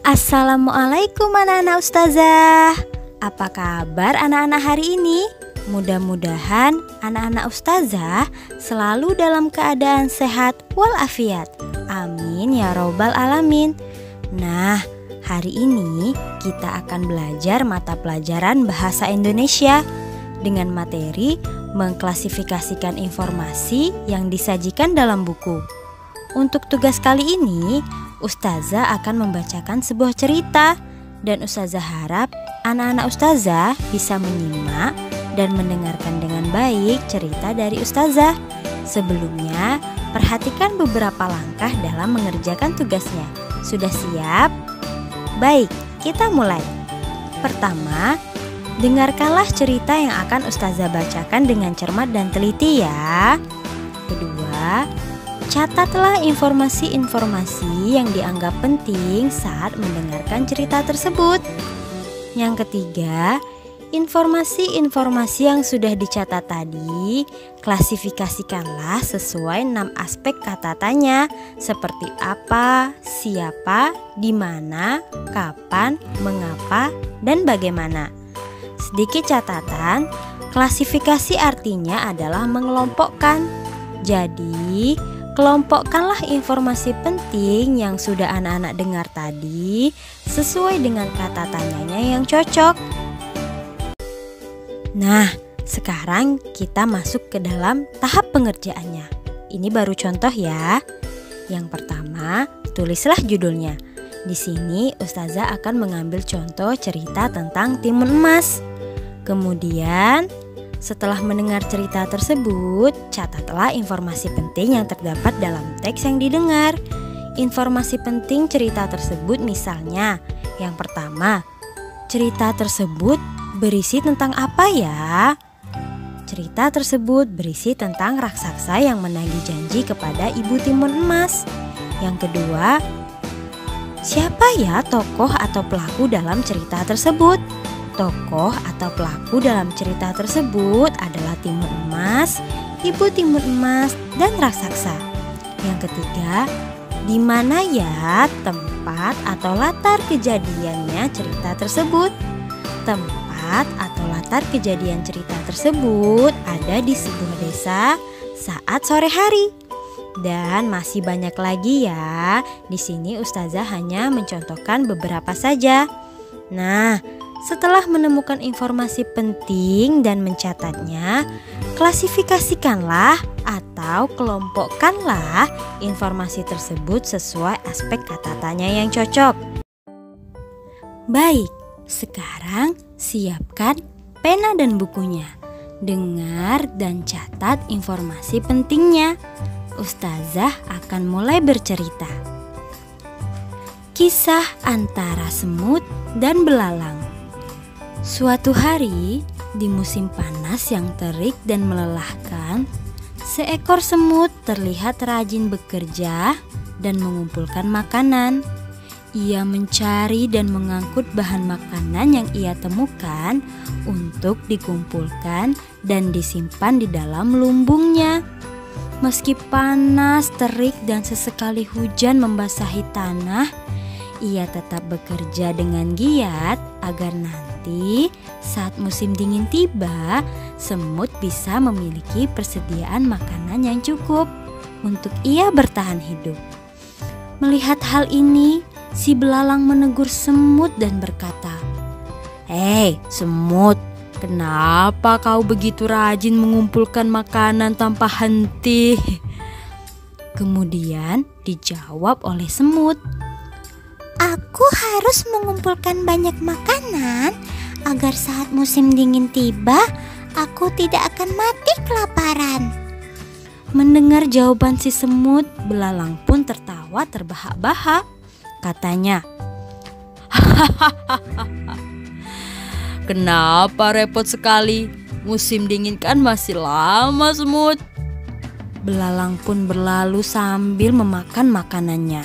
Assalamualaikum anak-anak ustazah. Apa kabar anak-anak hari ini? Mudah-mudahan anak-anak ustazah selalu dalam keadaan sehat walafiat. Amin ya robbal alamin. Nah, hari ini kita akan belajar mata pelajaran bahasa Indonesia dengan materi mengklasifikasikan informasi yang disajikan dalam buku. Untuk tugas kali ini, ustazah akan membacakan sebuah cerita dan ustazah harap anak-anak ustazah bisa menyimak dan mendengarkan dengan baik cerita dari ustazah. Sebelumnya, perhatikan beberapa langkah dalam mengerjakan tugasnya. Sudah siap? Baik, kita mulai. Pertama, dengarkanlah cerita yang akan ustazah bacakan dengan cermat dan teliti ya. Kedua, catatlah informasi-informasi yang dianggap penting saat mendengarkan cerita tersebut. Yang ketiga, informasi-informasi yang sudah dicatat tadi, klasifikasikanlah sesuai 6 aspek kata tanya, seperti apa, siapa, di mana, kapan, mengapa, dan bagaimana. Sedikit catatan, klasifikasi artinya adalah mengelompokkan. Jadi, kelompokkanlah informasi penting yang sudah anak-anak dengar tadi sesuai dengan kata tanyanya yang cocok. Nah, sekarang kita masuk ke dalam tahap pengerjaannya. Ini baru contoh ya. Yang pertama, tulislah judulnya. Di sini ustazah akan mengambil contoh cerita tentang timun emas. Kemudian, setelah mendengar cerita tersebut, catatlah informasi penting yang terdapat dalam teks yang didengar. Informasi penting cerita tersebut misalnya, yang pertama, cerita tersebut berisi tentang apa ya? Cerita tersebut berisi tentang raksasa yang menagih janji kepada ibu timun emas. Yang kedua, siapa ya tokoh atau pelaku dalam cerita tersebut? Tokoh atau pelaku dalam cerita tersebut adalah timun emas, ibu timun emas, dan raksasa. Yang ketiga, di mana ya tempat atau latar kejadiannya cerita tersebut? Tempat atau latar kejadian cerita tersebut ada di sebuah desa saat sore hari. Dan masih banyak lagi ya. Di sini ustazah hanya mencontohkan beberapa saja. Nah, setelah menemukan informasi penting dan mencatatnya, klasifikasikanlah atau kelompokkanlah informasi tersebut sesuai aspek kata tanya yang cocok. Baik, sekarang siapkan pena dan bukunya. Dengar dan catat informasi pentingnya. Ustazah akan mulai bercerita. Kisah antara semut dan belalang. Suatu hari, di musim panas yang terik dan melelahkan, seekor semut terlihat rajin bekerja dan mengumpulkan makanan. Ia mencari dan mengangkut bahan makanan yang ia temukan untuk dikumpulkan dan disimpan di dalam lumbungnya. Meski panas, terik, dan sesekali hujan membasahi tanah, ia tetap bekerja dengan giat agar nanti saat musim dingin tiba, semut bisa memiliki persediaan makanan yang cukup untuk ia bertahan hidup. Melihat hal ini, si belalang menegur semut dan berkata, "Hei semut, kenapa kau begitu rajin mengumpulkan makanan tanpa henti?" Kemudian dijawab oleh semut, "Aku harus mengumpulkan banyak makanan agar saat musim dingin tiba, aku tidak akan mati kelaparan." Mendengar jawaban si semut, belalang pun tertawa terbahak-bahak. Katanya, "Kenapa repot sekali? Musim dingin kan masih lama, semut." Belalang pun berlalu sambil memakan makanannya.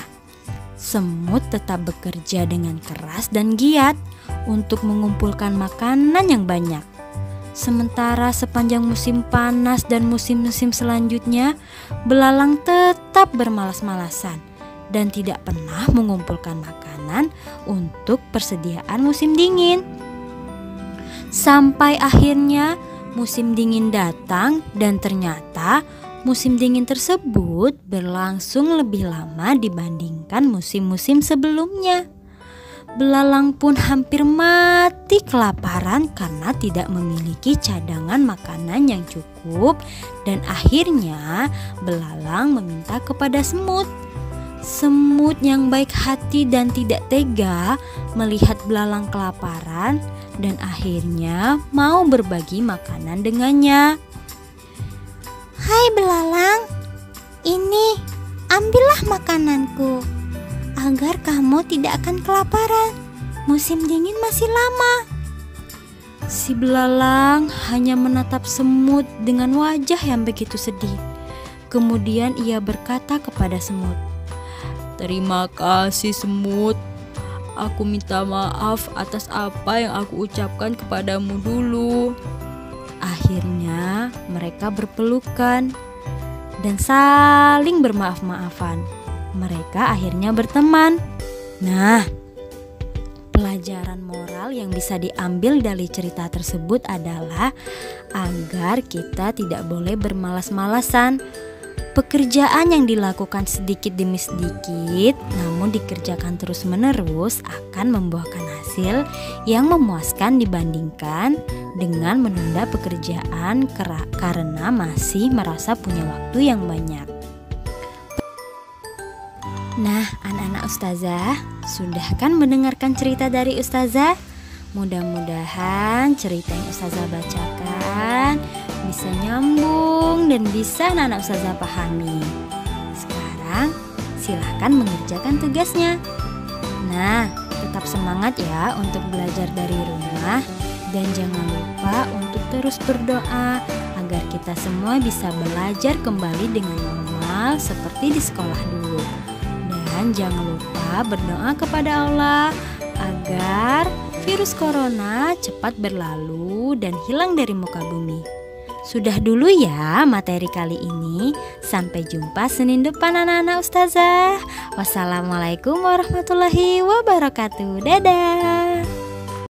Semut tetap bekerja dengan keras dan giat untuk mengumpulkan makanan yang banyak. Sementara sepanjang musim panas dan musim-musim selanjutnya, belalang tetap bermalas-malasan dan tidak pernah mengumpulkan makanan untuk persediaan musim dingin. Sampai akhirnya musim dingin datang dan ternyata musim dingin tersebut berlangsung lebih lama dibandingkan musim-musim sebelumnya. Belalang pun hampir mati kelaparan karena tidak memiliki cadangan makanan yang cukup dan akhirnya belalang meminta kepada semut. Semut yang baik hati dan tidak tega melihat belalang kelaparan dan akhirnya mau berbagi makanan dengannya. Hai belalang, ini ambillah makananku agar kamu tidak akan kelaparan. Musim dingin masih lama. Si belalang hanya menatap semut dengan wajah yang begitu sedih. Kemudian ia berkata kepada semut, "Terima kasih semut. Aku minta maaf atas apa yang aku ucapkan kepadamu dulu." Akhirnya mereka berpelukan dan saling bermaaf-maafan. Mereka akhirnya berteman. Nah, pelajaran moral yang bisa diambil dari cerita tersebut adalah agar kita tidak boleh bermalas-malasan. Pekerjaan yang dilakukan sedikit demi sedikit namun dikerjakan terus-menerus akan membuahkan hasil yang memuaskan dibandingkan dengan menunda pekerjaan karena masih merasa punya waktu yang banyak. Nah, anak-anak Ustazah, sudah kan mendengarkan cerita dari Ustazah? Mudah-mudahan cerita yang Ustazah bacakan bisa nyambung dan bisa anak-anak Ustazah pahami. Sekarang silahkan mengerjakan tugasnya. Nah, tetap semangat ya untuk belajar dari rumah dan jangan lupa untuk terus berdoa agar kita semua bisa belajar kembali dengan normal seperti di sekolah dulu. Dan jangan lupa berdoa kepada Allah agar virus corona cepat berlalu dan hilang dari muka bumi. Sudah dulu ya materi kali ini. Sampai jumpa Senin depan anak-anak Ustazah. Wassalamualaikum warahmatullahi wabarakatuh. Dadah.